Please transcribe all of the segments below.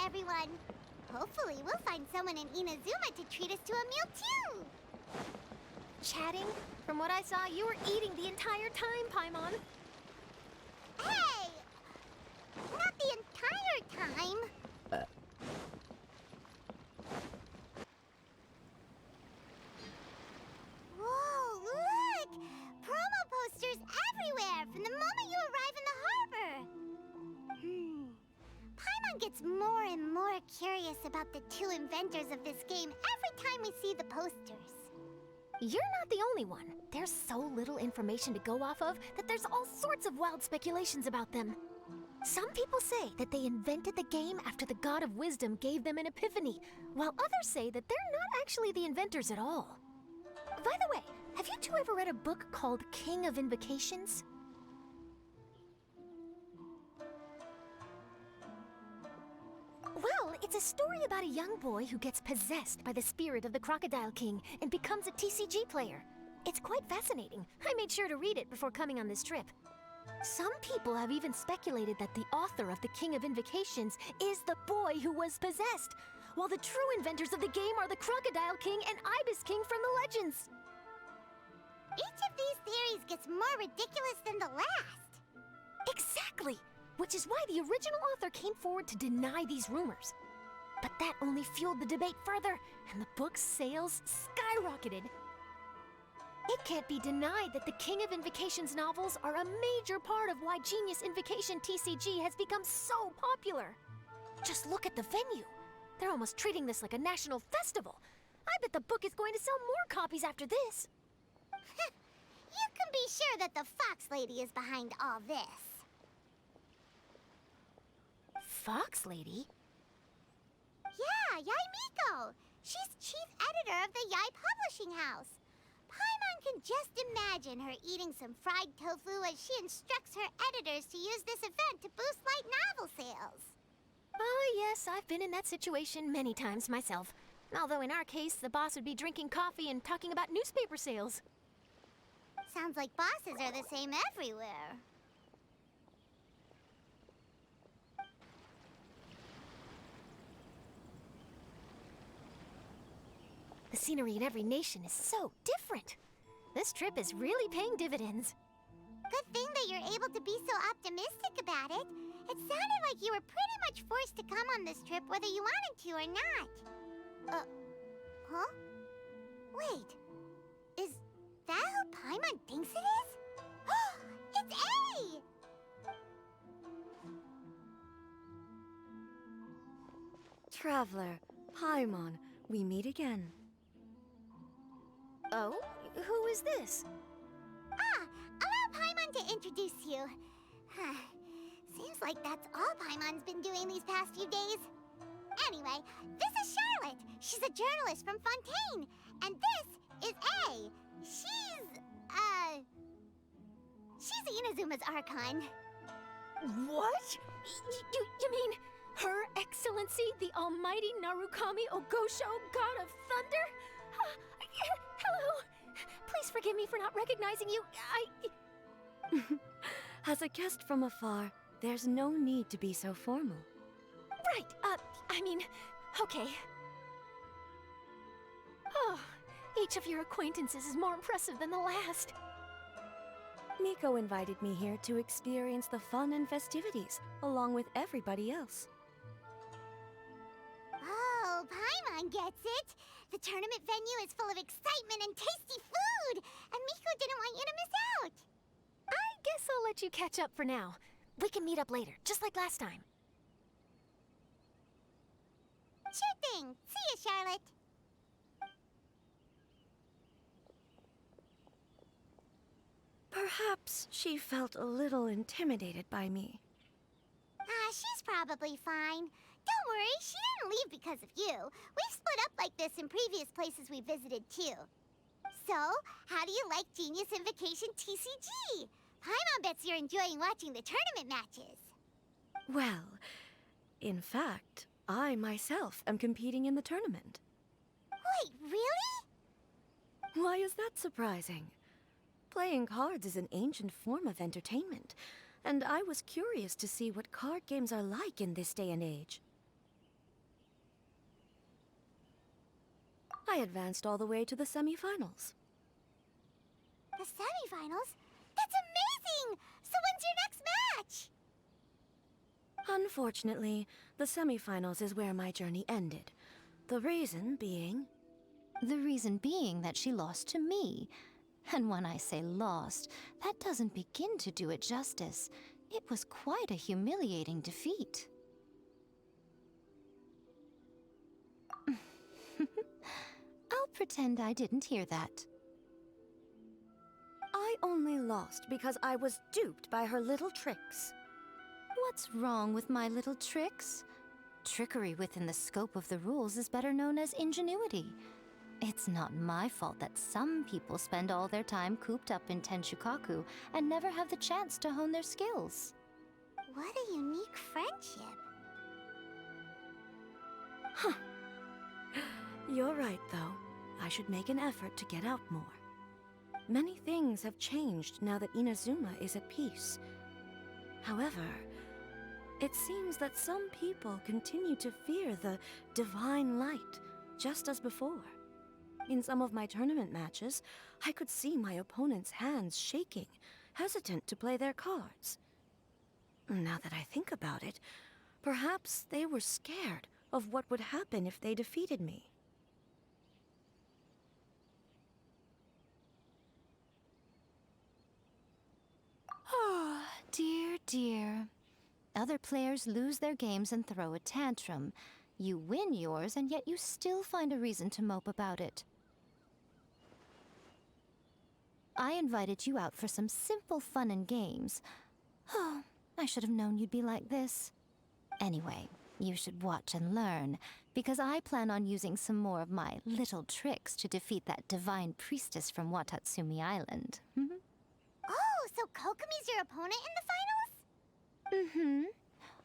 everyone. Hopefully, we'll find someone in Inazuma to treat us to a meal, too. Chatting? From what I saw, you were eating the entire time, Paimon. Hey! Not the entire time. Whoa, look! Promo posters everywhere from the moment you arrive in the harbor. Paimon gets more and more curious about the two inventors of this game every time we see the posters. You're not the only one. There's so little information to go off of that there's all sorts of wild speculations about them. Some people say that they invented the game after the God of Wisdom gave them an epiphany, while others say that they're not actually the inventors at all. By the way, have you two ever read a book called King of Invocations? Well, it's a story about a young boy who gets possessed by the spirit of the Crocodile King and becomes a TCG player. It's quite fascinating. I made sure to read it before coming on this trip. Some people have even speculated that the author of the King of Invocations is the boy who was possessed, while the true inventors of the game are the Crocodile King and Ibis King from the legends. Each of these theories gets more ridiculous than the last. Exactly! Which is why the original author came forward to deny these rumors. But that only fueled the debate further, and the book's sales skyrocketed. It can't be denied that the King of Invocations novels are a major part of why Genius Invocation TCG has become so popular. Just look at the venue. They're almost treating this like a national festival. I bet the book is going to sell more copies after this. You can be sure that the Fox Lady is behind all this. Fox Lady? Yeah, Yai Miko. She's chief editor of the Yai Publishing House. Paimon can just imagine her eating some fried tofu as she instructs her editors to use this event to boost light novel sales. Oh yes, I've been in that situation many times myself. Although in our case, the boss would be drinking coffee and talking about newspaper sales. Sounds like bosses are the same everywhere. The scenery in every nation is so different. This trip is really paying dividends. Good thing that you're able to be so optimistic about it. It sounded like you were pretty much forced to come on this trip whether you wanted to or not. Huh? Wait. Is that who Paimon thinks it is? It's A! Traveler, Paimon, we meet again. Oh? Who is this? Allow Paimon to introduce you. Seems like that's all Paimon's been doing these past few days. Anyway, this is Charlotte. She's a journalist from Fontaine. And this is A. She's Inazuma's Archon. What? You mean Her Excellency, the Almighty Narukami Ogosho, God of Thunder? Hello. Please forgive me for not recognizing you. As a guest from afar, there's no need to be so formal. Right, okay. Oh, each of your acquaintances is more impressive than the last. Miko invited me here to experience the fun and festivities, along with everybody else. Oh, Paimon gets it. The tournament venue is full of excitement and tasty food, and Miko didn't want you to miss out. I guess I'll let you catch up for now. We can meet up later, just like last time. Sure thing. See you, Charlotte. Perhaps she felt a little intimidated by me. She's probably fine. Don't worry, she didn't leave because of you. We've split up like this in previous places we visited, too. So, how do you like Genius Invocation TCG? Paimon bets you're enjoying watching the tournament matches. Well, in fact, I myself am competing in the tournament. Wait, really? Why is that surprising? Playing cards is an ancient form of entertainment, and I was curious to see what card games are like in this day and age. I advanced all the way to the semifinals. The semifinals? That's amazing! So when's your next match? Unfortunately, the semifinals is where my journey ended. The reason being... The reason being that she lost to me. And when I say lost, that doesn't begin to do it justice. It was quite a humiliating defeat. I'll pretend I didn't hear that. I only lost because I was duped by her little tricks. What's wrong with my little tricks? Trickery within the scope of the rules is better known as ingenuity. It's not my fault that some people spend all their time cooped up in Tenshukaku and never have the chance to hone their skills. What a unique friendship. Huh. You're right, though. I should make an effort to get out more. Many things have changed now that Inazuma is at peace. However, it seems that some people continue to fear the divine light, just as before. In some of my tournament matches, I could see my opponent's hands shaking, hesitant to play their cards. Now that I think about it, perhaps they were scared of what would happen if they defeated me. Oh, dear, dear. Other players lose their games and throw a tantrum. You win yours, and yet you still find a reason to mope about it. I invited you out for some simple fun and games. Oh, I should have known you'd be like this. Anyway, you should watch and learn, because I plan on using some more of my little tricks to defeat that divine priestess from Watatsumi Island. Oh, so Kokomi's your opponent in the finals?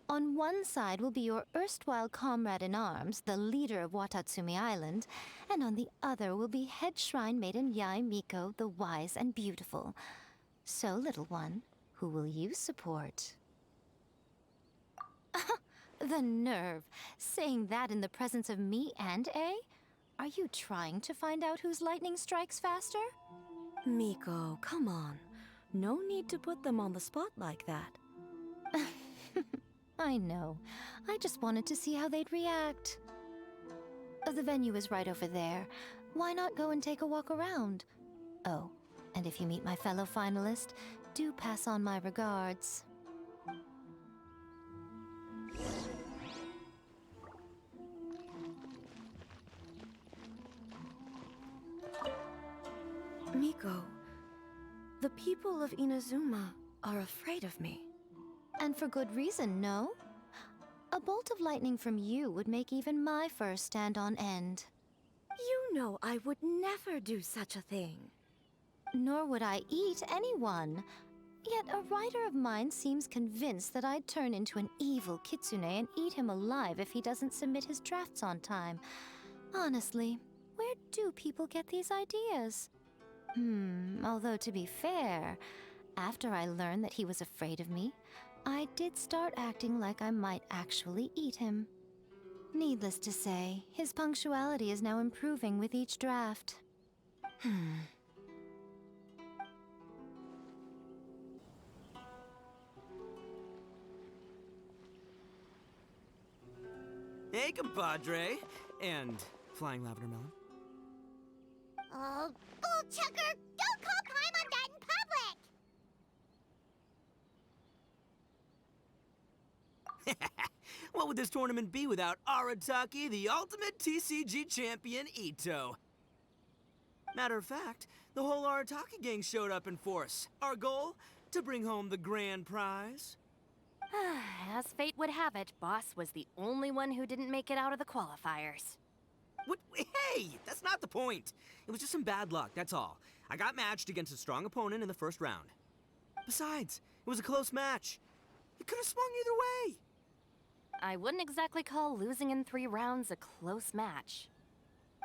On one side will be your erstwhile comrade in arms, the leader of Watatsumi Island, and on the other will be head shrine maiden Yae Miko, the wise and beautiful. So, little one, who will you support? The nerve! Saying that in the presence of me and A? Are you trying to find out whose lightning strikes faster? Miko, come on. No need to put them on the spot like that. I know. I just wanted to see how they'd react. The venue is right over there. Why not go and take a walk around? Oh, and if you meet my fellow finalist, do pass on my regards. Miko, the people of Inazuma are afraid of me. And for good reason, no? A bolt of lightning from you would make even my fur stand on end. You know I would never do such a thing. Nor would I eat anyone. Yet a writer of mine seems convinced that I'd turn into an evil kitsune and eat him alive if he doesn't submit his drafts on time. Honestly, where do people get these ideas? Although to be fair, after I learned that he was afraid of me, I did start acting like I might actually eat him. Needless to say, his punctuality is now improving with each draft. Hey, compadre. And flying lavender melon. Oh, bull chucker! Don't call time on that in public! What would this tournament be without Arataki, the ultimate TCG champion, Ito? Matter of fact, the whole Arataki gang showed up in force. Our goal? To bring home the grand prize. As fate would have it, Boss was the only one who didn't make it out of the qualifiers. What? Hey, that's not the point. It was just some bad luck, that's all. I got matched against a strong opponent in the first round. Besides, it was a close match. It could have swung either way. I wouldn't exactly call losing in 3 rounds a close match.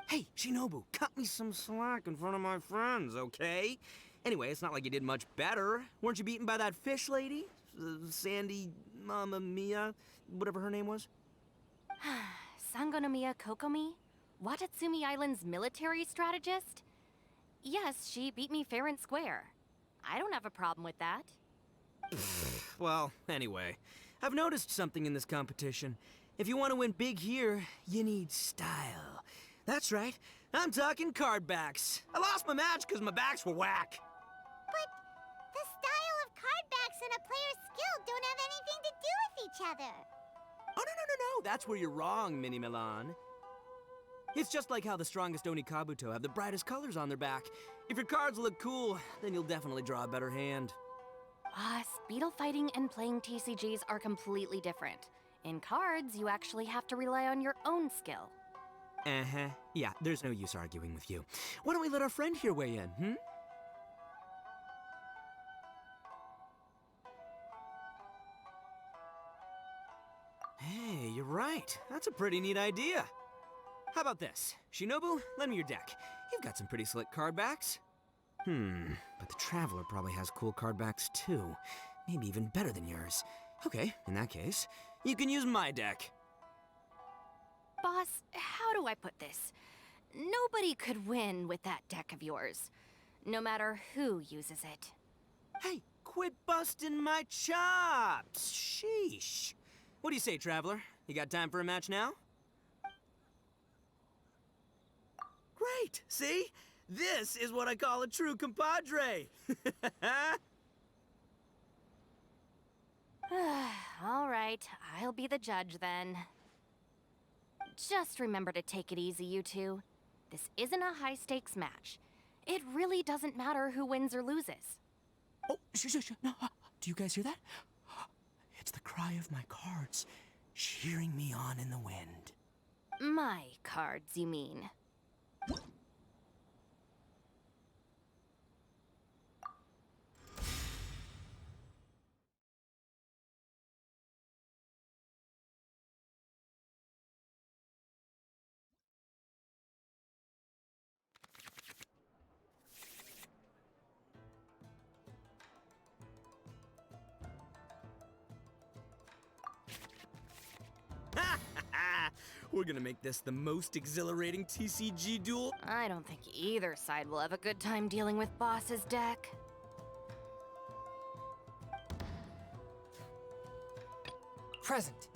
Hey, Shinobu, cut me some slack in front of my friends, okay? Anyway, it's not like you did much better. Weren't you beaten by that fish lady? Sandy, Mamma Mia, whatever her name was? Sangonomiya Kokomi? Watatsumi Island's military strategist? Yes, she beat me fair and square. I don't have a problem with that. Well, anyway, I've noticed something in this competition. If you want to win big here, you need style. That's right, I'm talking card backs. I lost my match because my backs were whack. But the style of card backs and a player's skill don't have anything to do with each other. Oh, no, that's where you're wrong, Mini Milan. It's just like how the strongest Oni Kabuto have the brightest colors on their back. If your cards look cool, then you'll definitely draw a better hand. Beetle fighting and playing TCGs are completely different. In cards, you actually have to rely on your own skill. Uh-huh. Yeah, there's no use arguing with you. Why don't we let our friend here weigh in, hmm? Hey, you're right. That's a pretty neat idea. How about this? Shinobu, lend me your deck. You've got some pretty slick card backs. But the Traveler probably has cool card backs too. Maybe even better than yours. Okay, in that case, you can use my deck. Boss, how do I put this? Nobody could win with that deck of yours, no matter who uses it. Hey, quit busting my chops! Sheesh. What do you say, Traveler? You got time for a match now? Great! See? This is what I call a true compadre! All right, I'll be the judge then. Just remember to take it easy, you two. This isn't a high-stakes match. It really doesn't matter who wins or loses. Oh, shh. No, do you guys hear that? It's the cry of my cards, cheering me on in the wind. My cards, you mean? We're gonna make this the most exhilarating TCG duel. I don't think either side will have a good time dealing with Boss's deck. Present.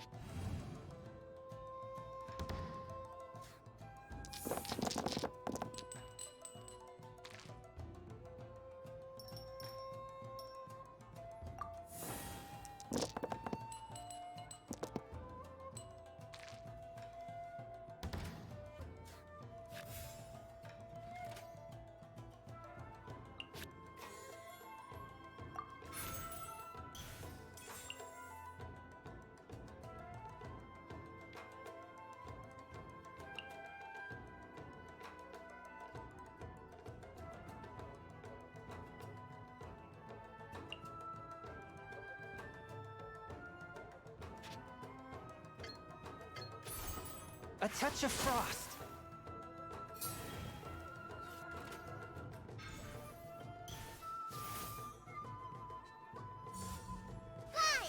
A touch of frost. Fly!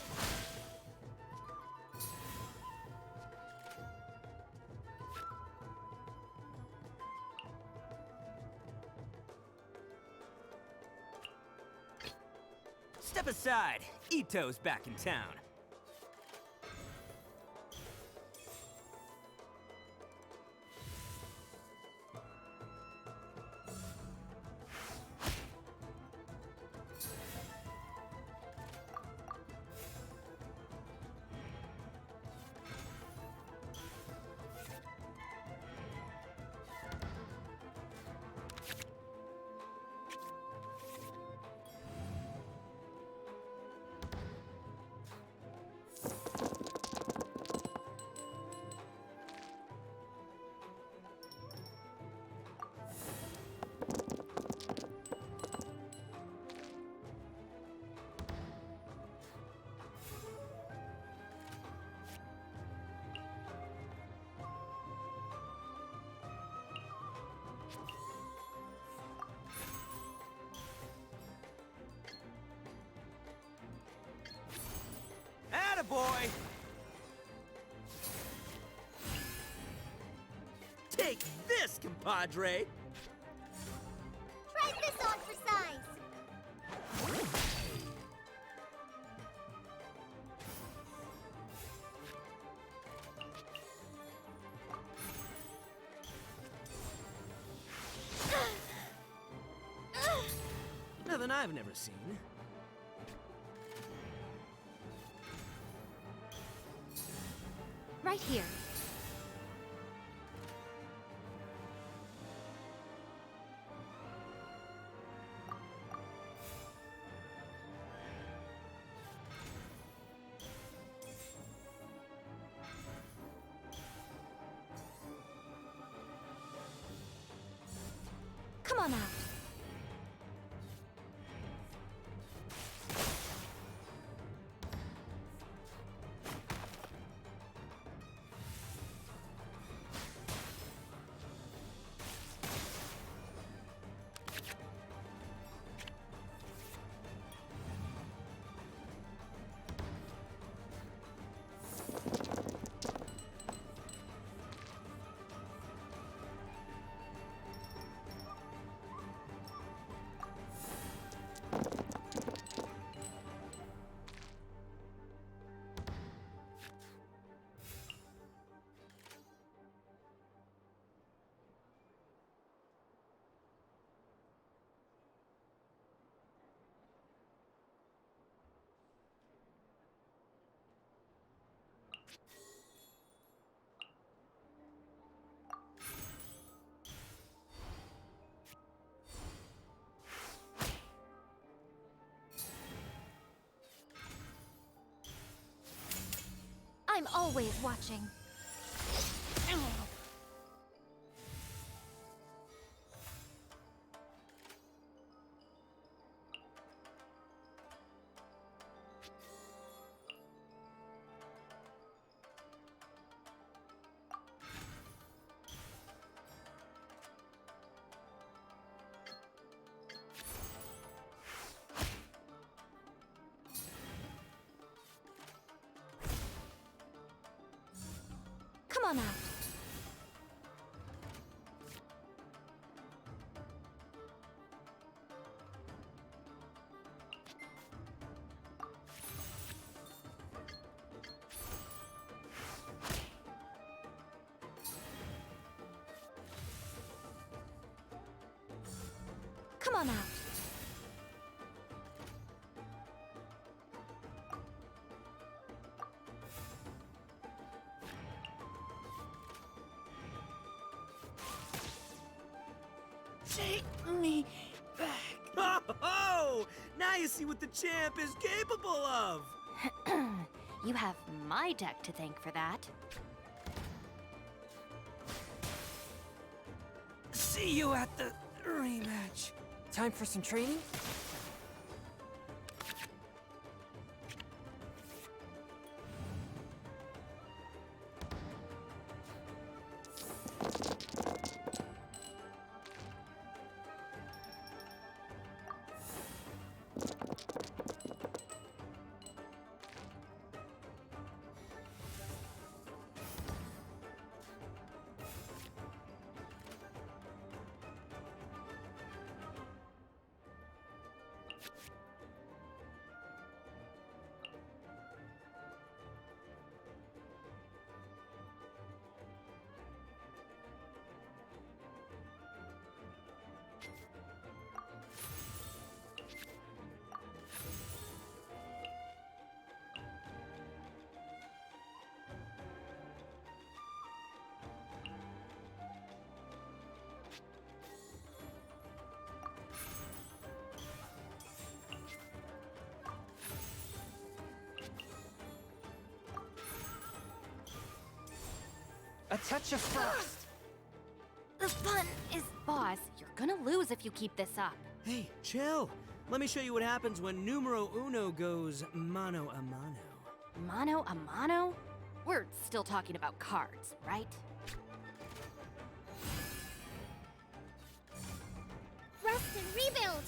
Step aside. Ito's back in town. Attaboy! Take Yes, compadre. Try this on for size. Nothing I've never seen. Right here. Come on out. I'm always watching. Come on out. Come on out. Take me back. Oh, ho! Now you see what the champ is capable of. You have my deck to thank for that. See you at the rematch. Time for some training? A touch of frost. The fun is... Boss, you're gonna lose if you keep this up. Hey, chill. Let me show you what happens when numero uno goes mano a mano. Mano a mano? We're still talking about cards, right? Rest and rebuild.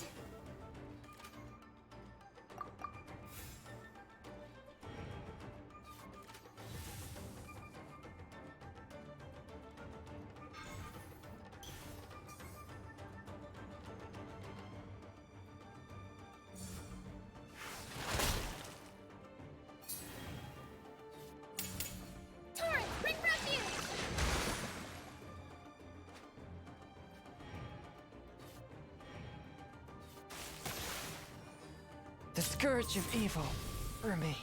scourge of evil remains.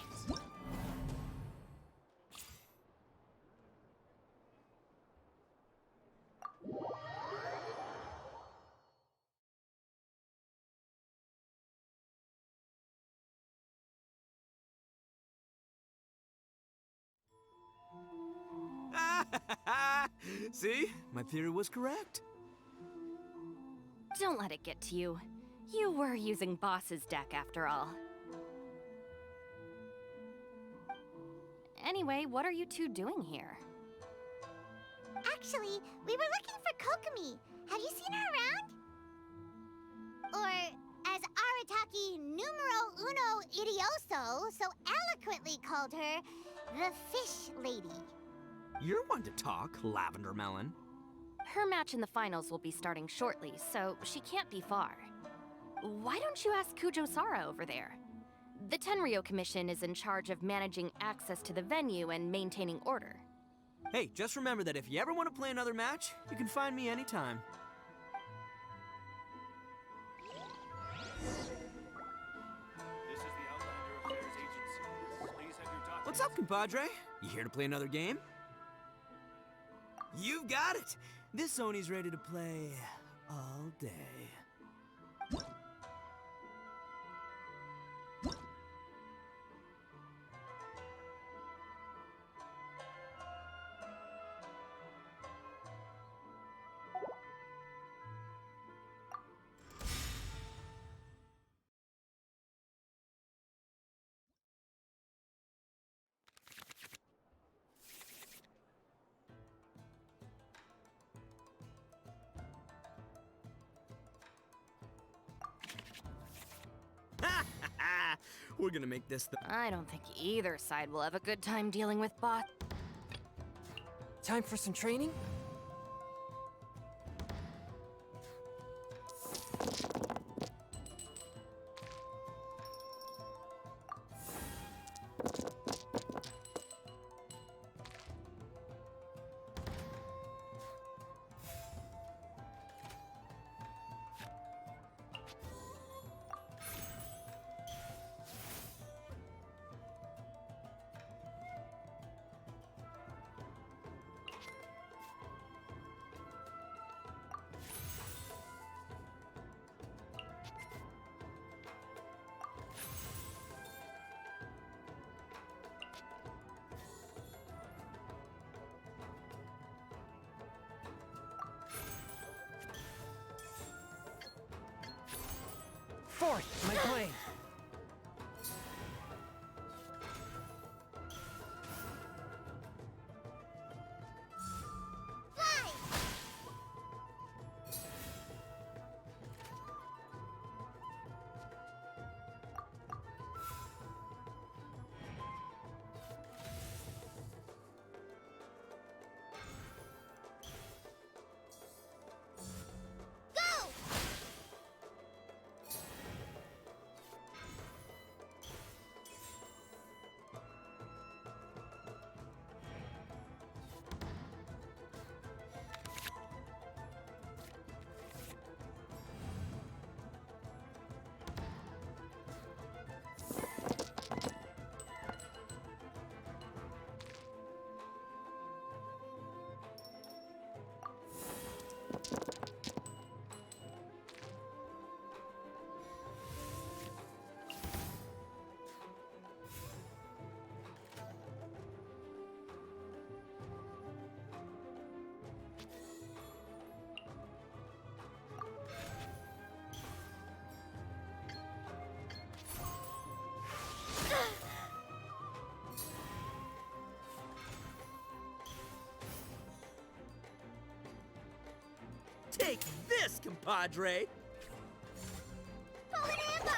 See? My theory was correct. Don't let it get to you. You were using Boss's deck after all. Anyway, what are you two doing here? Actually, we were looking for Kokomi. Have you seen her around? Or, as Arataki numero uno idioso so eloquently called her, the Fish Lady. You're one to talk, Lavender Melon. Her match in the finals will be starting shortly, so she can't be far. Why don't you ask Kujo-Sara over there? The Tenryo Commission is in charge of managing access to the venue and maintaining order. Hey, just remember that if you ever want to play another match, you can find me anytime. This is the Outlander Affairs Agency. Please have your documents. What's up, compadre? You here to play another game? You've got it! This Sony's ready to play all day. We're gonna make this the... I don't think either side will have a good time dealing with Boss. Time for some training? Fourth, my blade. Fly! Go! Take this, compadre! Fallen ambush!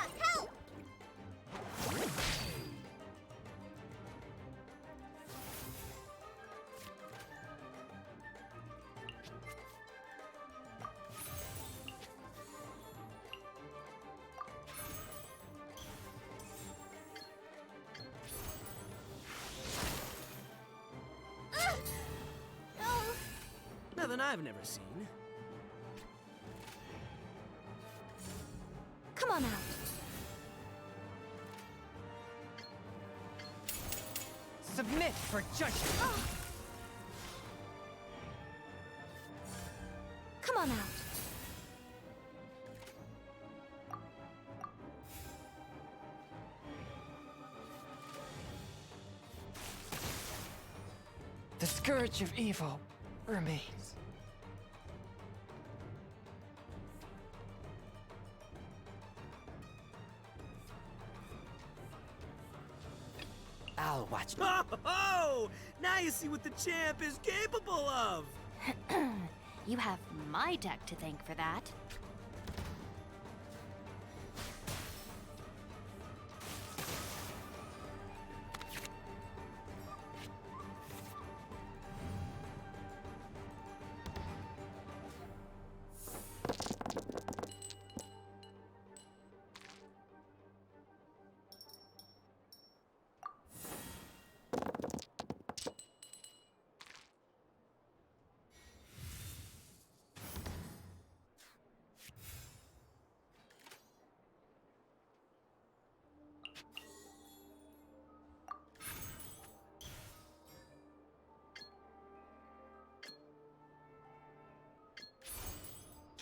Help! Oh, Nothing I've never seen. Come on out. submit for judgment. Come on out. The scourge of evil remains. I'll watch. Oh! Now you see what the champ is capable of! You have my deck to thank for that.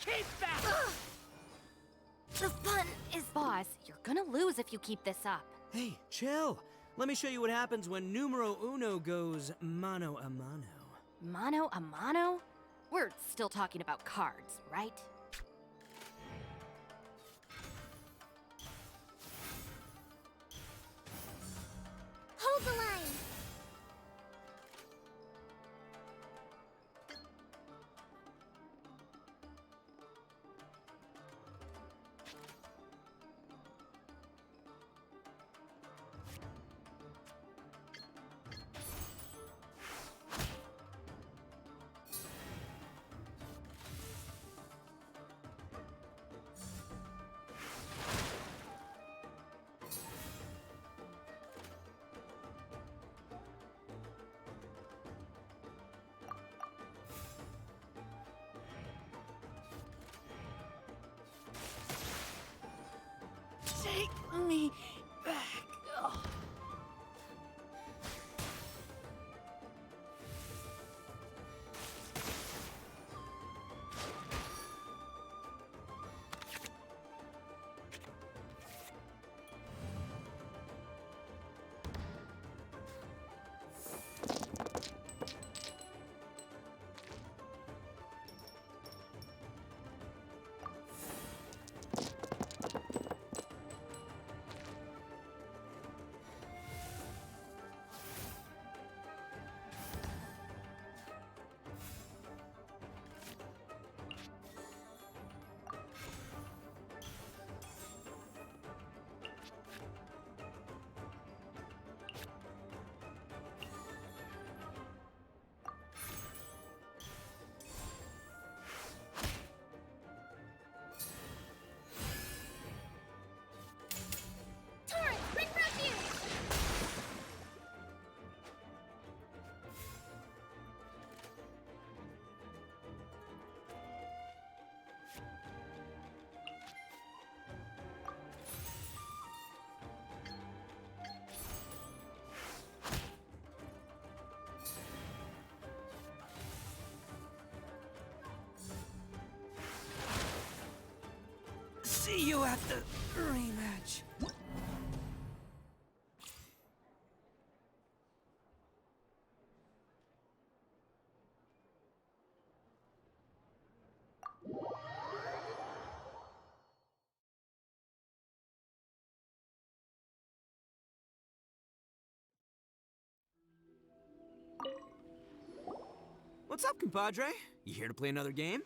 Keep back! The fun is... Boss, you're gonna lose if you keep this up. Hey, chill. Let me show you what happens when numero uno goes mano a mano. Mano a mano? We're still talking about cards, right? Hold the line. Take me back. Ugh. Torrent, bring refuge! See you at the rematch. What's up, compadre? You here to play another game?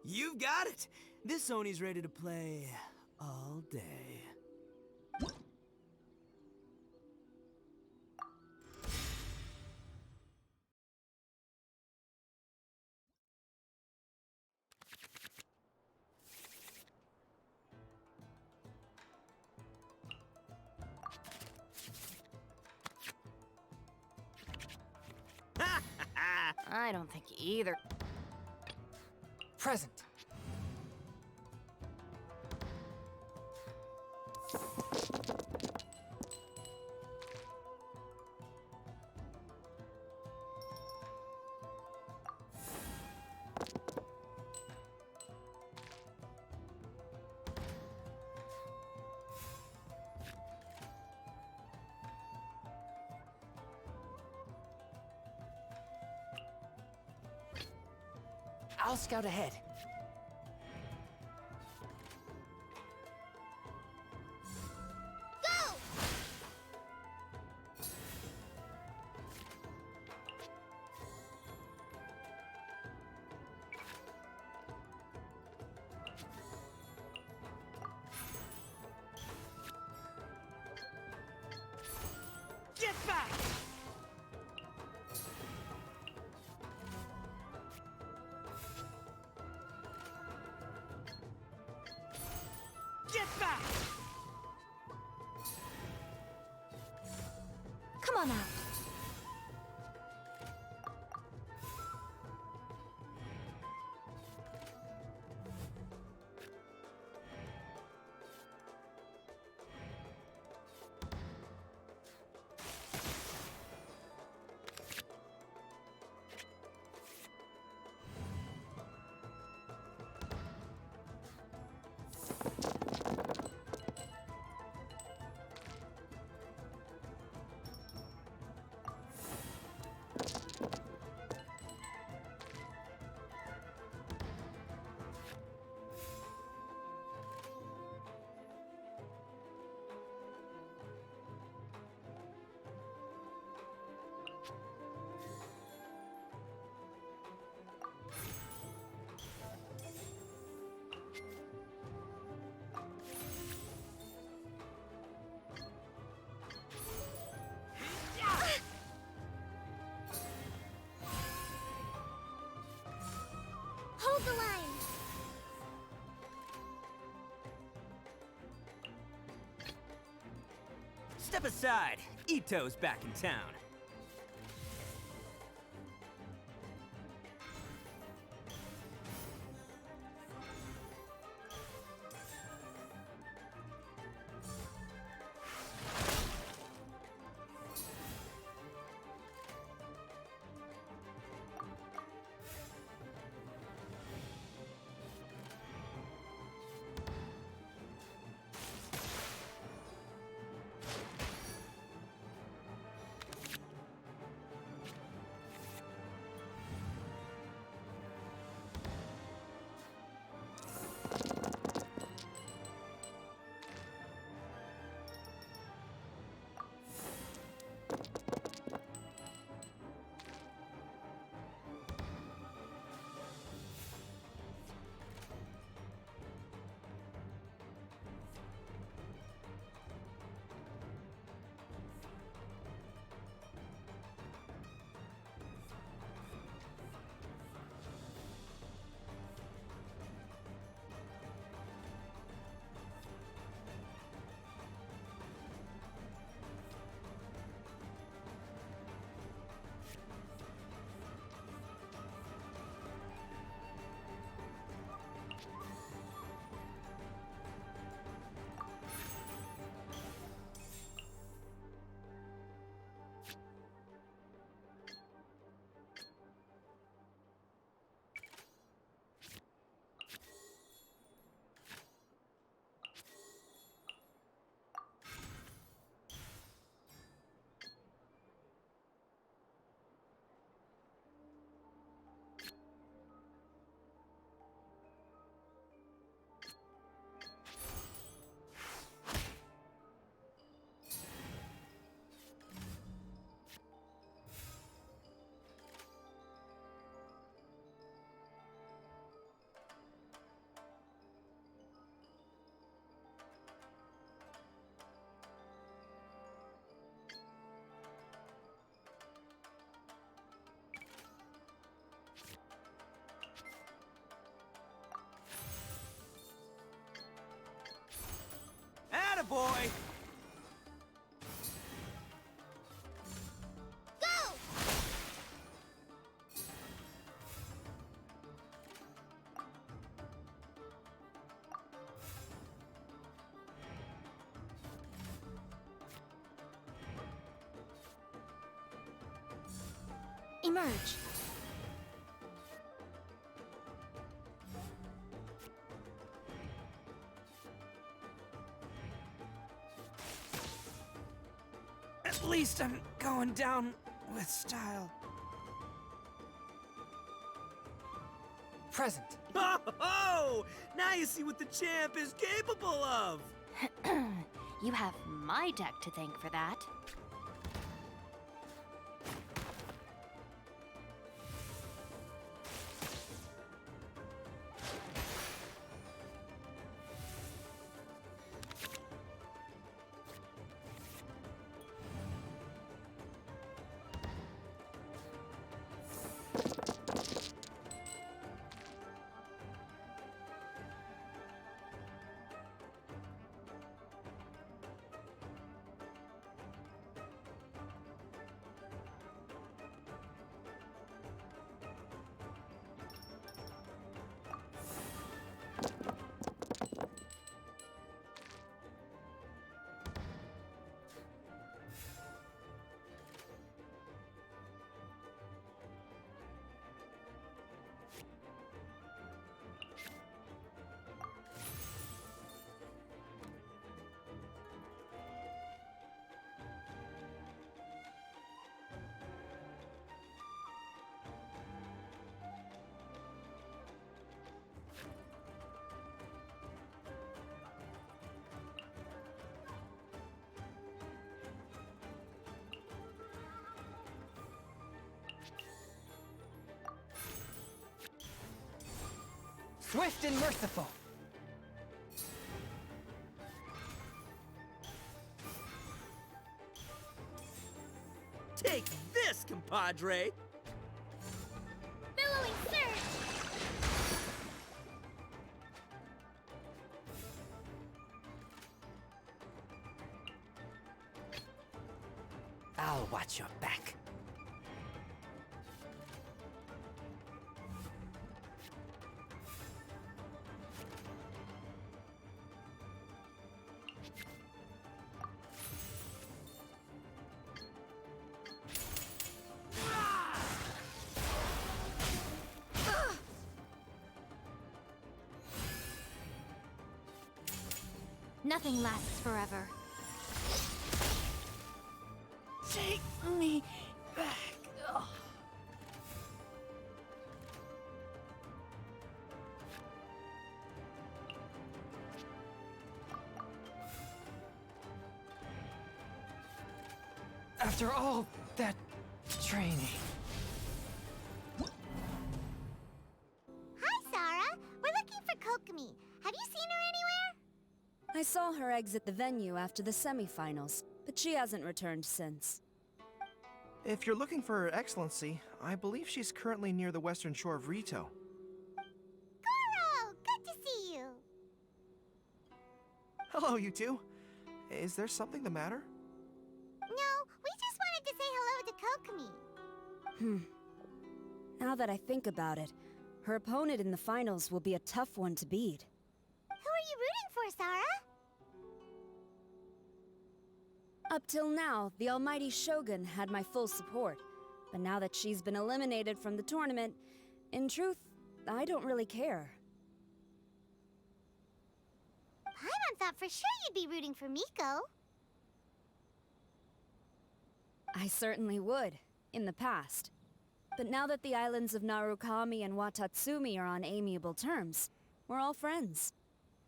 You've got it! This Oni's ready to play all day. I don't think either. Present. I'll scout ahead. Go! Get back! Get back! Come on out. Hold the line. Step aside. Ito's back in town. Attaboy! Go! Emerge. At least I'm going down with style. present. Ho ho! Now you see what the champ is capable of! You have my deck to thank for that. Swift and merciful. Take this, compadre! Billowing surge! I'll watch your back. Nothing lasts forever. Take me back. Ugh. After all that training. Hi, Sarah. We're looking for Kokomi. Have you seen her anywhere? I saw her exit the venue after the semifinals, but she hasn't returned since. If you're looking for Her Excellency, I believe she's currently near the western shore of Rito. Goro! Good to see you. Hello, you two. Is there something the matter? No, we just wanted to say hello to Kokomi. Now that I think about it, her opponent in the finals will be a tough one to beat. Who are you rooting for, Sarah? Up till now, the almighty Shogun had my full support. But now that she's been eliminated from the tournament, in truth, I don't really care. Paimon thought for sure you'd be rooting for Miko. I certainly would, in the past. But now that the islands of Narukami and Watatsumi are on amiable terms, we're all friends.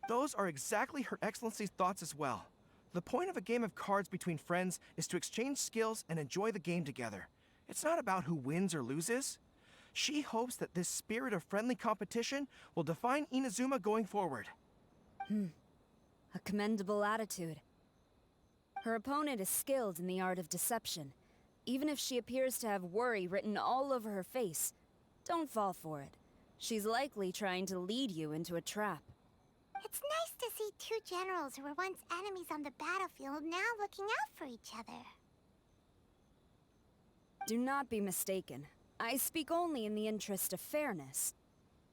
Those are exactly Her Excellency's thoughts as well. The point of a game of cards between friends is to exchange skills and enjoy the game together. It's not about who wins or loses. She hopes that this spirit of friendly competition will define Inazuma going forward. A commendable attitude. Her opponent is skilled in the art of deception. Even if she appears to have worry written all over her face, don't fall for it. She's likely trying to lead you into a trap. It's nice to see two generals who were once enemies on the battlefield now looking out for each other. Do not be mistaken. I speak only in the interest of fairness.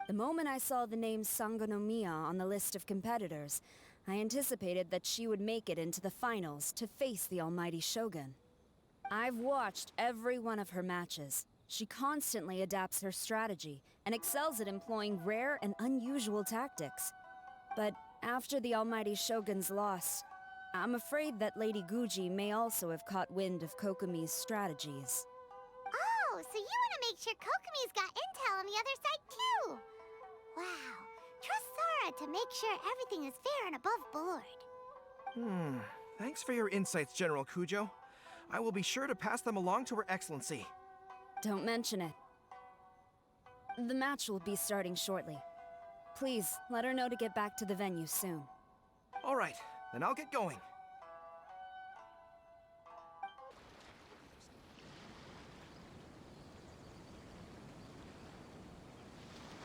The moment I saw the name Sangonomiya on the list of competitors, I anticipated that she would make it into the finals to face the almighty Shogun. I've watched every one of her matches. She constantly adapts her strategy and excels at employing rare and unusual tactics. But after the almighty Shogun's loss, I'm afraid that Lady Guji may also have caught wind of Kokomi's strategies. Oh, so you want to make sure Kokomi's got intel on the other side too? Sora to make sure everything is fair and above board. Thanks for your insights, General Kujo. I will be sure to pass them along to Her Excellency. Don't mention it. The match will be starting shortly. Please, let her know to get back to the venue soon. All right, then I'll get going.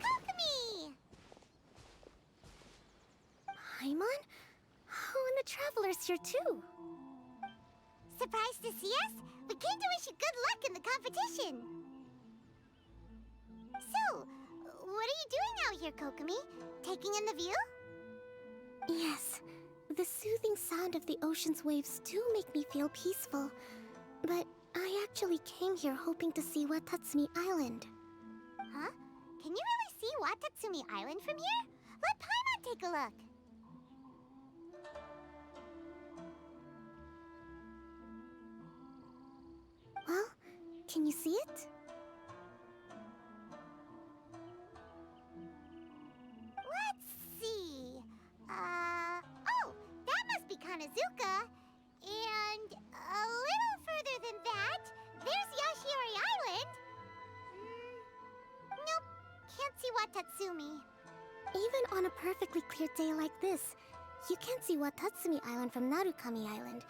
Kokomi! Paimon? Oh, and the Traveler's here too. Surprised to see us? We came to wish you good luck in the competition. So, what are you doing out here, Kokomi? Taking in the view? Yes, the soothing sound of the ocean's waves do make me feel peaceful. But I actually came here hoping to see Watatsumi Island. Huh? Can you really see Watatsumi Island from here? Let Paimon take a look. Well, can you see it? Let's see. Oh, that must be Kanazuka. And a little further than that, there's Yashiori Island. Nope, can't see Watatsumi. Even on a perfectly clear day like this, you can't see Watatsumi Island from Narukami Island.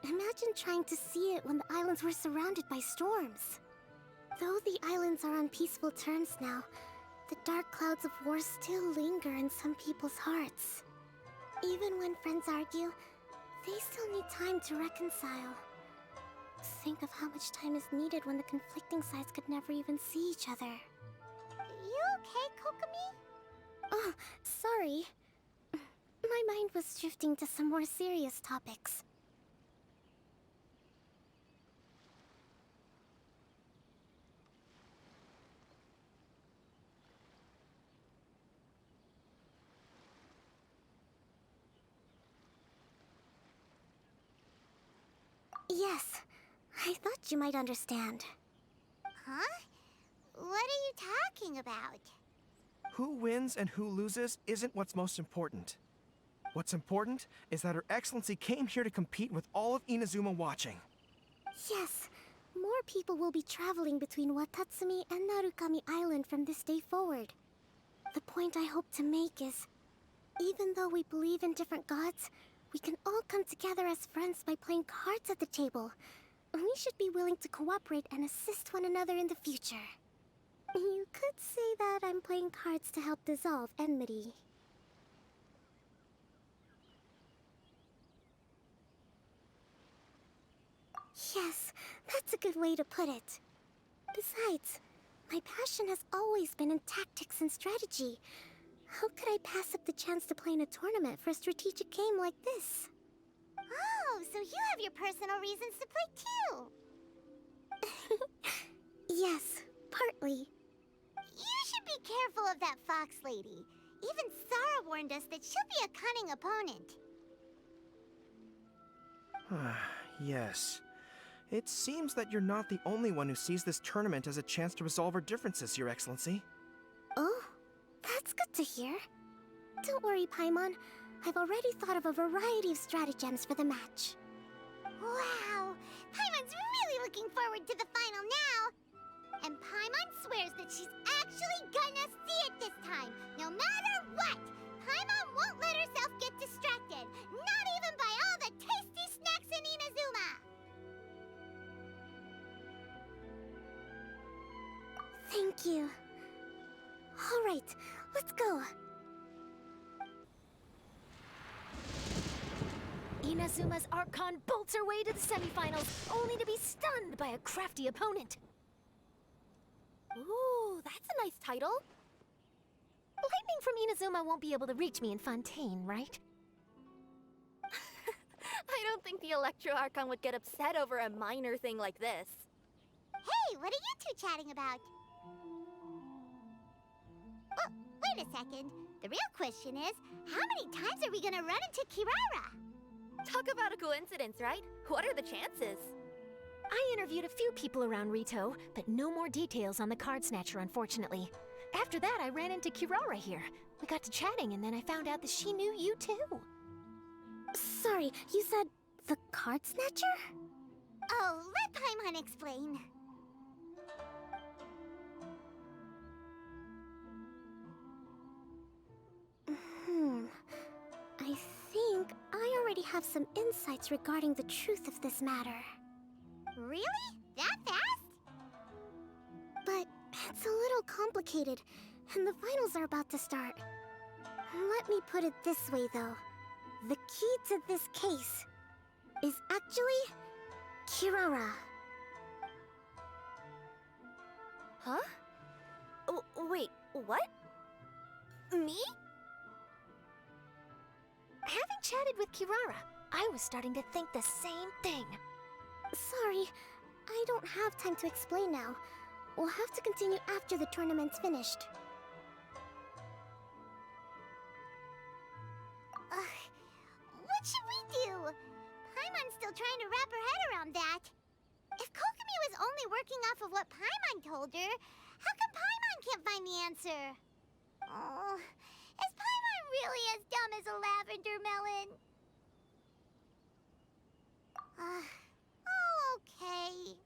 Imagine trying to see it when the islands were surrounded by storms. Though the islands are on peaceful terms now, the dark clouds of war still linger in some people's hearts. Even when friends argue, they still need time to reconcile. Think of how much time is needed when the conflicting sides could never even see each other. You okay, Kokomi? Oh, sorry. My mind was drifting to some more serious topics. Yes, I thought you might understand. Huh? What are you talking about? Who wins and who loses isn't what's most important. What's important is that Her Excellency came here to compete with all of Inazuma watching. Yes, more people will be traveling between Watatsumi and Narukami Island from this day forward. The point I hope to make is, even though we believe in different gods, we can all come together as friends by playing cards at the table. We should be willing to cooperate and assist one another in the future. You could say that I'm playing cards to help dissolve enmity. Yes, that's a good way to put it. Besides, my passion has always been in tactics and strategy. How could I pass up the chance to play in a tournament for a strategic game like this? Oh, so you have your personal reasons to play too. Yes, partly. You should be careful of that fox lady. Even Sara warned us that she'll be a cunning opponent. Yes. It seems that you're not the only one who sees this tournament as a chance to resolve our differences, Your Excellency. Oh, that's good to hear. Don't worry, Paimon. I've already thought of a variety of stratagems for the match. Wow! Paimon's really looking forward to the final now! And Paimon swears that she's actually gonna see it this time, no matter what! Paimon won't let herself get distracted, not even by all the tasty snacks in Inazuma! Thank you. All right, let's go. Inazuma's Archon bolts her way to the semifinals, only to be stunned by a crafty opponent. Ooh, that's a nice title. Lightning from Inazuma won't be able to reach me in Fontaine, right? I don't think the Electro Archon would get upset over a minor thing like this. Hey, what are you two chatting about? Oh, wait a second. The real question is, how many times are we gonna run into Kirara? Talk about a coincidence, right? What are the chances? I interviewed a few people around Rito, but no more details on the Card Snatcher, unfortunately. After that, I ran into Kirara here. We got to chatting, and then I found out that she knew you too. Sorry, you said the card snatcher? Oh, let Paimon explain. I think I already have some insights regarding the truth of this matter. Really? That fast? But it's a little complicated, and the finals are about to start. Let me put it this way, though. The key to this case is actually Kirara. Huh? Wait, what? Me? Having chatted with Kirara, I was starting to think the same thing. Sorry, I don't have time to explain now. We'll have to continue after the tournament's finished. What should we do? Paimon's still trying to wrap her head around that. If Kokomi was only working off of what Paimon told her, how come Paimon can't find the answer? Oh, is Paimon really as dumb as a lavender melon? Okay.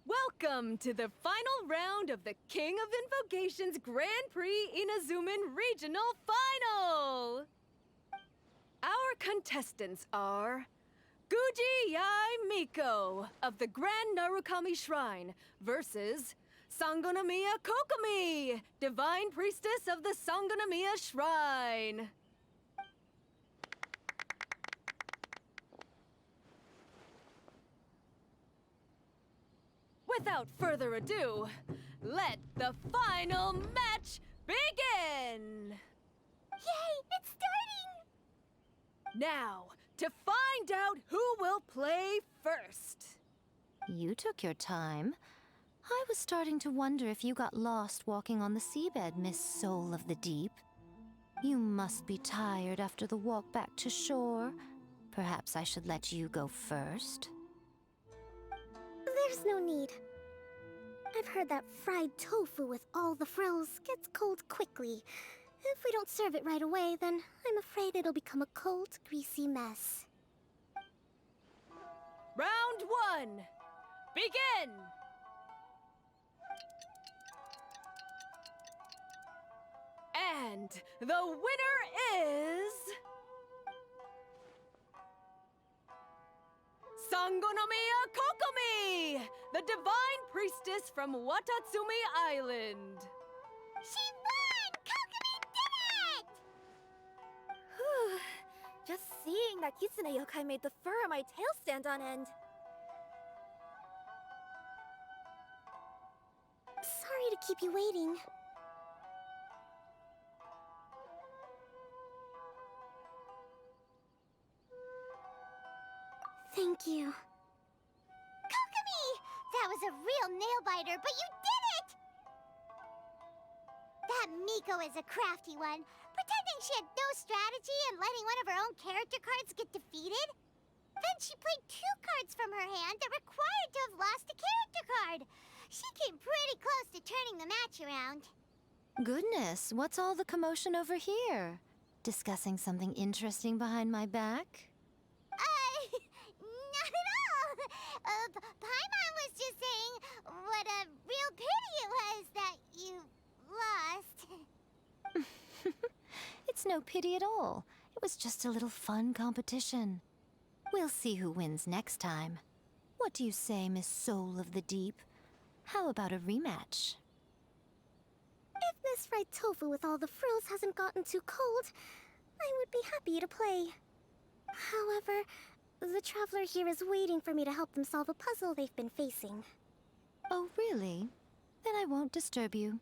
Welcome to the final round of the King of Invocations Grand Prix Inazuman Regional Final! Our contestants are Guji Yai Miko of the Grand Narukami Shrine versus Sangonomiya Kokomi, Divine Priestess of the Sangonomiya Shrine. Without further ado, let the final match begin! Yay, it's starting! Now, to find out who will play first. You took your time. I was starting to wonder if you got lost walking on the seabed, Miss Soul of the Deep. You must be tired after the walk back to shore. Perhaps I should let you go first. There's no need. I've heard that fried tofu with all the frills gets cold quickly. If we don't serve it right away, then I'm afraid it'll become a cold, greasy mess. Round 1, begin! And the winner is... Sangonomiya Kokomi, the Divine Priestess from Watatsumi Island. She won! Kokomi did it! Just seeing that Kitsune yokai made the fur on my tail stand on end. Sorry to keep you waiting. Thank you. Kokomi! That was a real nail-biter, but you did it! That Miko is a crafty one, pretending she had no strategy and letting one of her own character cards get defeated. Then she played 2 cards from her hand that required to have lost a character card. She came pretty close to turning the match around. Goodness, what's all the commotion over here? Discussing something interesting behind my back? Not at all! Paimon was just saying what a real pity it was that you lost. It's no pity at all. It was just a little fun competition. We'll see who wins next time. What do you say, Miss Soul of the Deep? How about a rematch? If Miss Fried Tofu with all the frills hasn't gotten too cold, I would be happy to play. However, the traveler here is waiting for me to help them solve a puzzle they've been facing. Oh, really? Then I won't disturb you.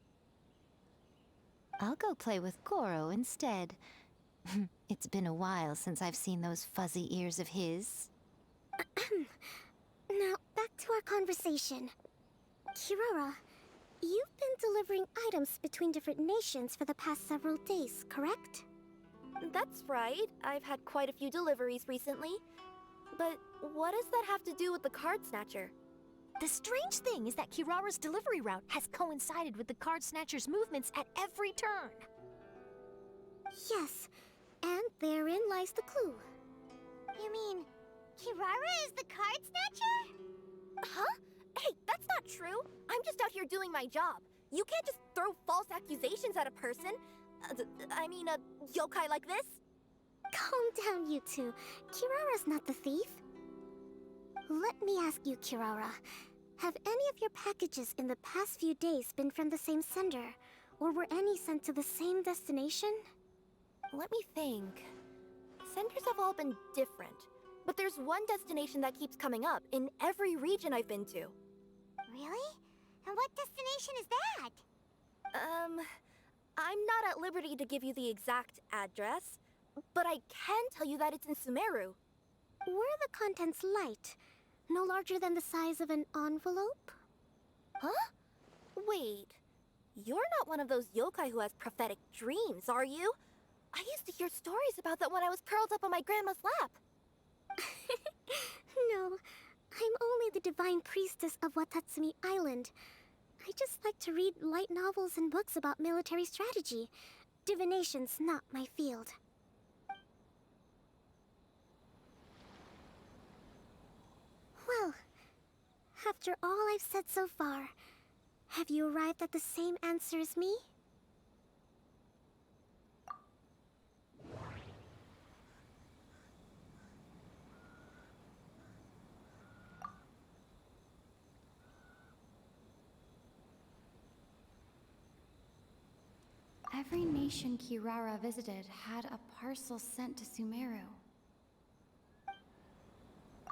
I'll go play with Goro instead. It's been a while since I've seen those fuzzy ears of his. Now, back to our conversation. Kirara, you've been delivering items between different nations for the past several days, correct? That's right. I've had quite a few deliveries recently. But what does that have to do with the card snatcher? The strange thing is that Kirara's delivery route has coincided with the Card Snatcher's movements at every turn. Yes, and therein lies the clue. You mean, Kirara is the card snatcher? Huh? Hey, that's not true. I'm just out here doing my job. You can't just throw false accusations at a person. I mean, a yokai like this. Calm down, you two. Kirara's not the thief. Let me ask you, Kirara. Have any of your packages in the past few days been from the same sender? Or were any sent to the same destination? Let me think. Senders have all been different. But there's one destination that keeps coming up in every region I've been to. Really? And what destination is that? I'm not at liberty to give you the exact address, but I can tell you that it's in Sumeru. Were the contents light? No larger than the size of an envelope? Huh? Wait. You're not one of those yokai who has prophetic dreams, are you? I used to hear stories about that when I was curled up on my grandma's lap. No, I'm only the divine priestess of Watatsumi Island. I just like to read light novels and books about military strategy. Divination's not my field. Well, after all I've said so far, have you arrived at the same answer as me? Every nation Kirara visited had a parcel sent to Sumeru.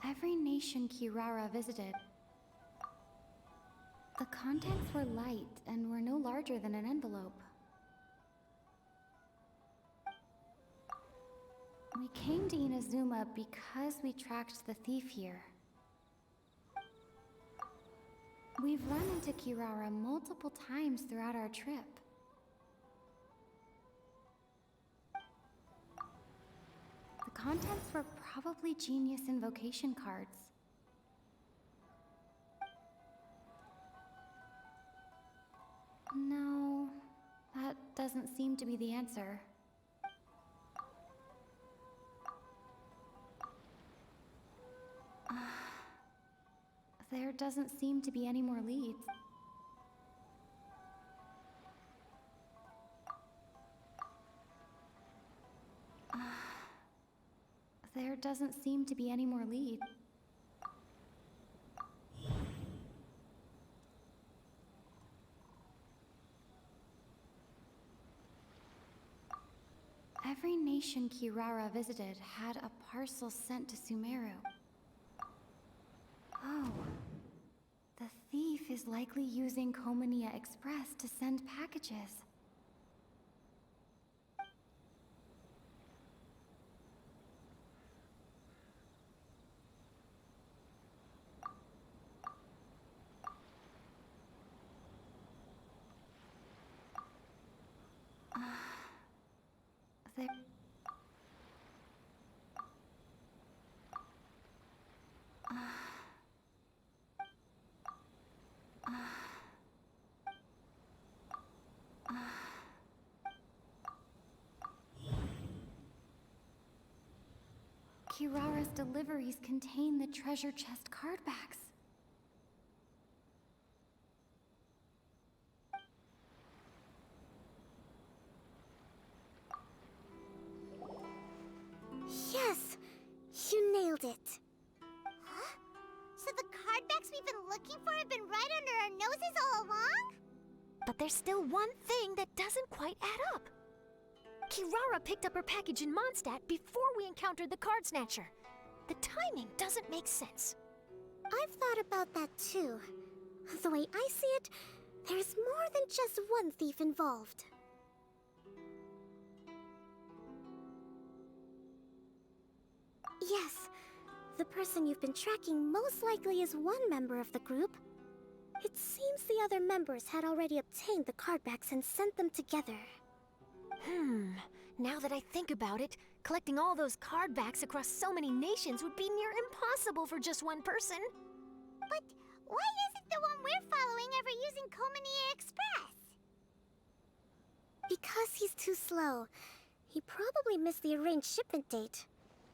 Every nation Kirara visited. The contents were light and were no larger than an envelope. We came to Inazuma because we tracked the thief here. We've run into Kirara multiple times throughout our trip. The contents were probably genius invocation cards. No, that doesn't seem to be the answer. There doesn't seem to be any more leads. There doesn't seem to be any more leads. Every nation Kirara visited had a parcel sent to Sumeru. Oh. The thief is likely using Komania Express to send packages. There... Kirara's deliveries contain the treasure chest card backs. Yes! You nailed it! Huh? So the card backs we've been looking for have been right under our noses all along? But there's still one thing that doesn't quite add up. Kirara picked up her package in Mondstadt before we encountered the Card Snatcher. The timing doesn't make sense. I've thought about that too. The way I see it, there's more than just one thief involved. Yes, the person you've been tracking most likely is one member of the group. It seems the other members had already obtained the cardbacks and sent them together. Now that I think about it, collecting all those cardbacks across so many nations would be near impossible for just one person. But Why isn't the one we're following ever using Komania Express? Because he's too slow. He probably missed the arranged shipment date.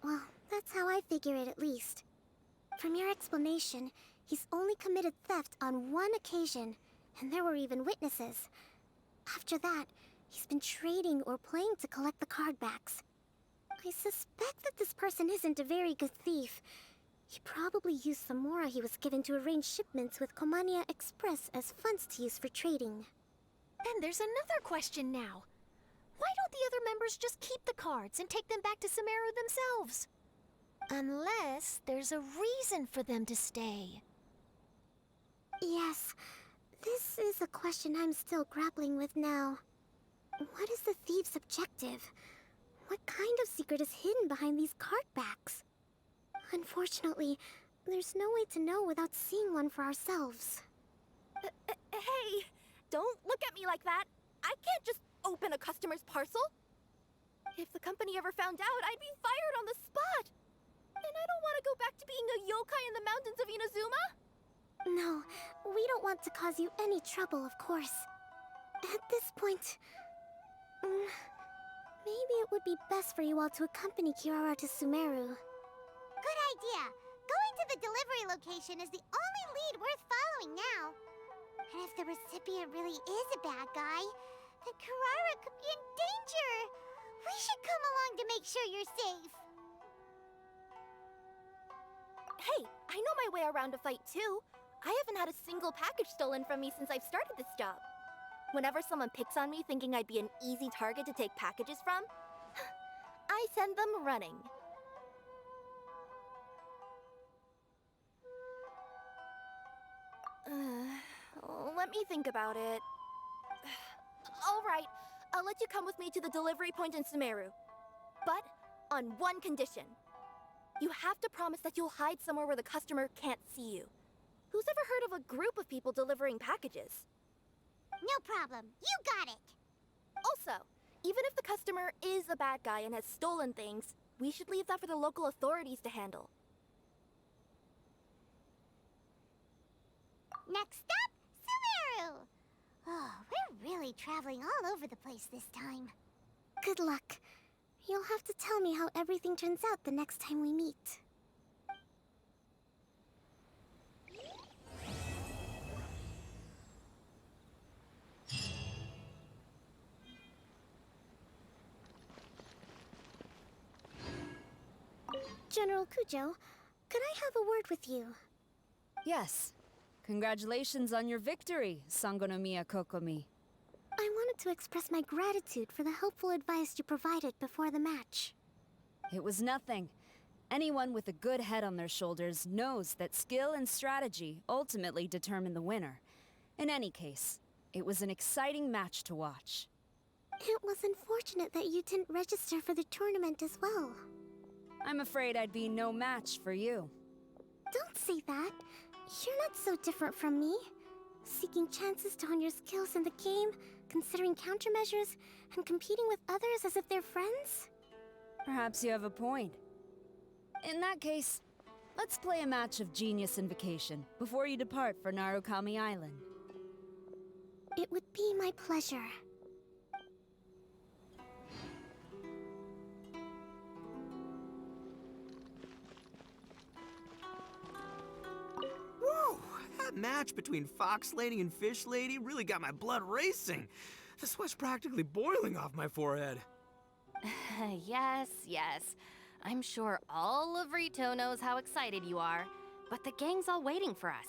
Well, that's how I figure it at least. From your explanation, he's only committed theft on one occasion, and there were even witnesses. After that, he's been trading or playing to collect the card backs. I suspect that this person isn't a very good thief. He probably used the mora he was given to arrange shipments with Komania Express as funds to use for trading. Then there's another question now. Why don't the other members just keep the cards and take them back to Sumeru themselves? Unless there's a reason for them to stay. Yes, this is a question I'm still grappling with now. What is the thief's objective? What kind of secret is hidden behind these card backs? Unfortunately, there's no way to know without seeing one for ourselves. Hey, don't look at me like that. I can't just open a customer's parcel. If the company ever found out, I'd be fired on the spot. And I don't want to go back to being a yokai in the mountains of Inazuma. No, we don't want to cause you any trouble, of course. At this point, maybe it would be best for you all to accompany Kirara to Sumeru. Good idea. Going to the delivery location is the only lead worth following now. And if the recipient really is a bad guy, then Kirara could be in danger. We should come along to make sure you're safe. Hey, I know my way around a fight too. I haven't had a single package stolen from me since I've started this job. Whenever someone picks on me thinking I'd be an easy target to take packages from, I send them running. Let me think about it. All right, I'll let you come with me to the delivery point in Sumeru. But on one condition. You have to promise that you'll hide somewhere where the customer can't see you. Who's ever heard of a group of people delivering packages? No problem. You got it. Also, even if the customer is a bad guy and has stolen things, we should leave that for the local authorities to handle. Next up, Sumeru! Oh, we're really traveling all over the place this time. Good luck. You'll have to tell me how everything turns out the next time we meet. General Kujo, could I have a word with you? Yes. Congratulations on your victory, Sangonomiya Kokomi. I wanted to express my gratitude for the helpful advice you provided before the match. It was nothing. Anyone with a good head on their shoulders knows that skill and strategy ultimately determine the winner. In any case, it was an exciting match to watch. It was unfortunate that you didn't register for the tournament as well. I'm afraid I'd be no match for you. Don't say that. You're not so different from me. Seeking chances to hone your skills in the game, considering countermeasures, and competing with others as if they're friends? Perhaps you have a point. In that case, let's play a match of Genius Invocation before you depart for Narukami Island. It would be my pleasure. Whoa! That match between Fox Lady and Fish Lady really got my blood racing. The sweat's practically boiling off my forehead. Yes, yes. I'm sure all of Rito knows how excited you are, but the gang's all waiting for us.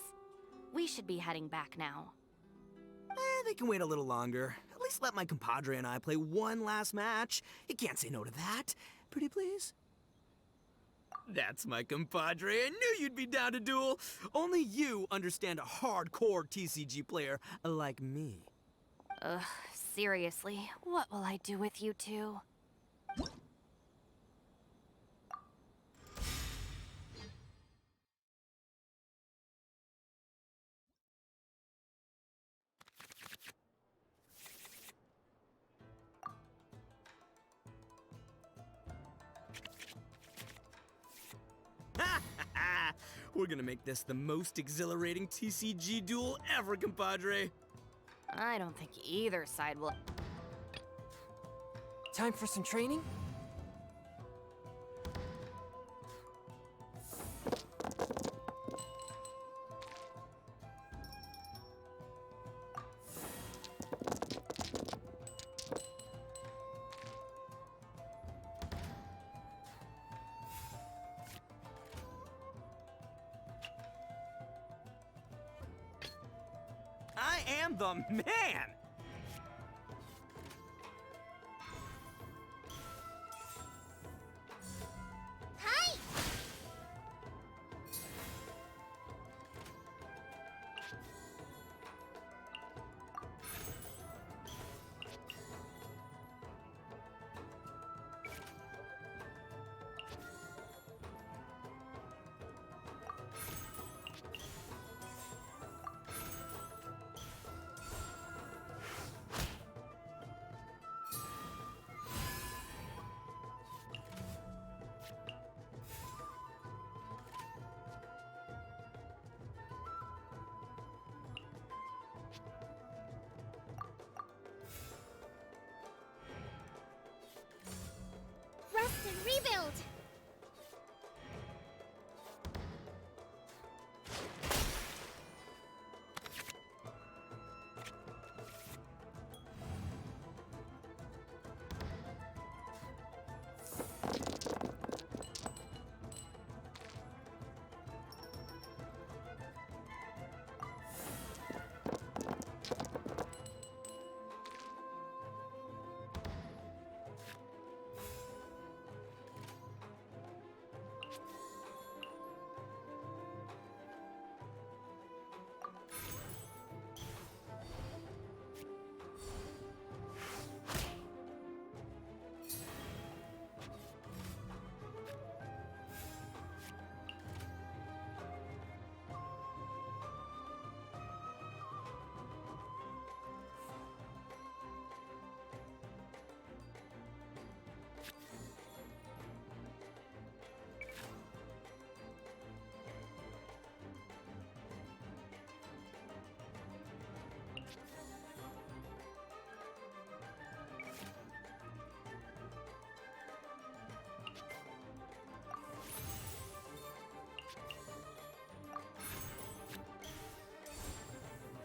We should be heading back now. They can wait a little longer. At least let my compadre and I play one last match. You can't say no to that. Pretty please? That's my compadre. I knew you'd be down to duel. Only you understand a hardcore TCG player like me. Ugh, seriously, what will I do with you two? We're gonna make this the most exhilarating TCG duel ever, compadre. I don't think either side will. Time for some training? I am the man! Hi! Rest and rebuild!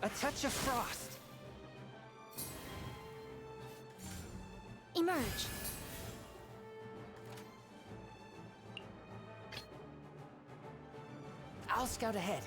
A touch of frost. Emerge. I'll scout ahead.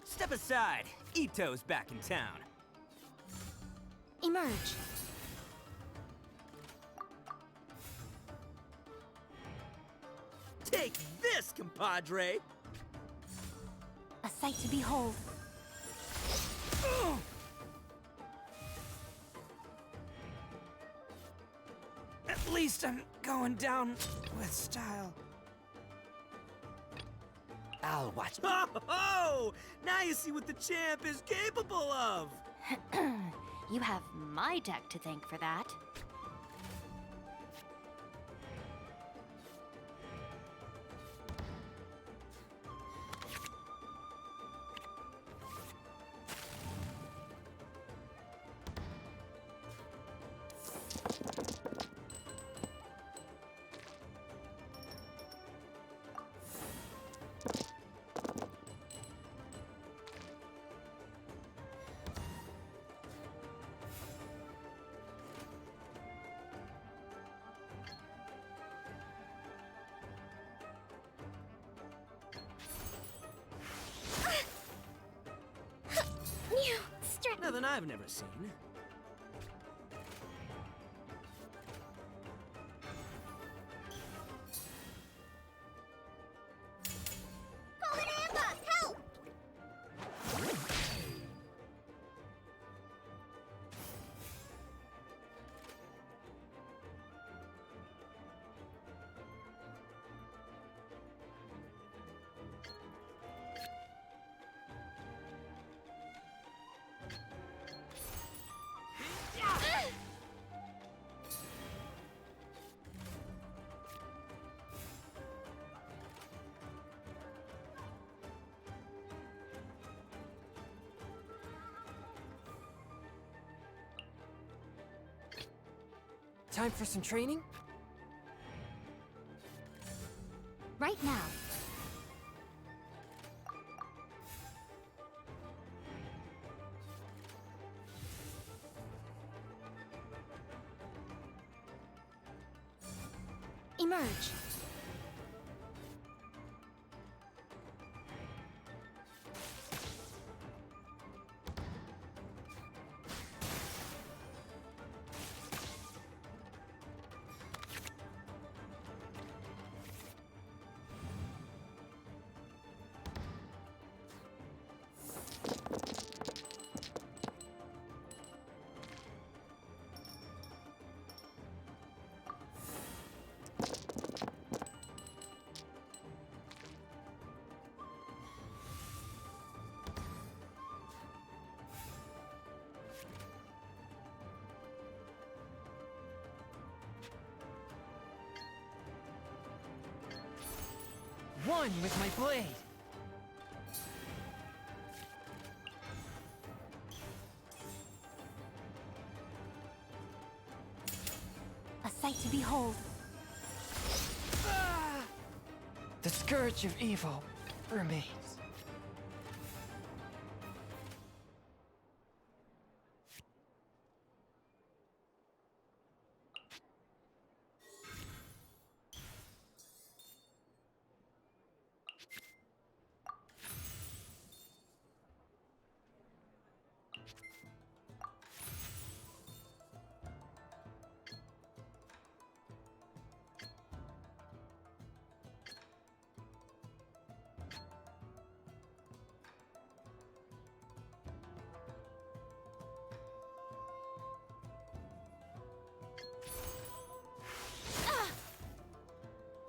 Step aside. Ito's back in town. Emerge. Take this, compadre! A sight to behold. At least I'm going down with style. I'll watch. Ho ho! Now you see what the champ is capable of! You have my deck to thank for that. Nothing I've never seen. Call an ambush! Help! Time for some training? Right now. Emerge. One with my blade. A sight to behold. The scourge of evil remains.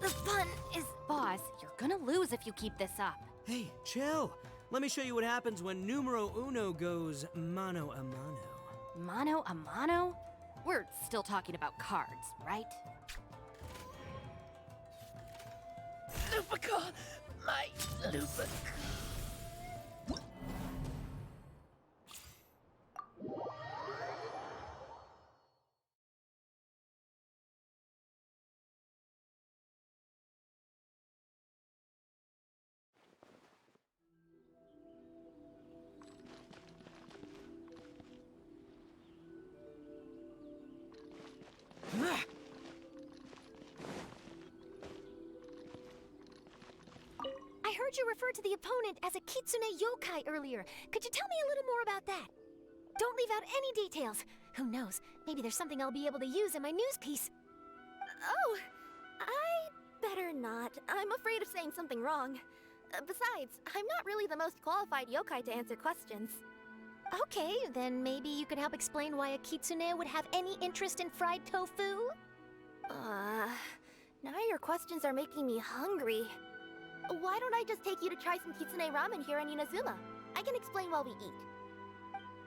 The fun is... Boss, you're gonna lose if you keep this up. Hey, chill. Let me show you what happens when numero uno goes mano a mano. Mano a mano? We're still talking about cards, right? Lupica! My Lupica! I heard you refer to the opponent as a kitsune yokai earlier. Could you tell me a little more about that? Don't leave out any details. Who knows? Maybe there's something I'll be able to use in my news piece. Oh, I better not. I'm afraid of saying something wrong. Besides, I'm not really the most qualified yokai to answer questions. Okay, then maybe you could help explain why a kitsune would have any interest in fried tofu? Now your questions are making me hungry. Why don't I just take you to try some kitsune ramen here in Inazuma? I can explain while we eat.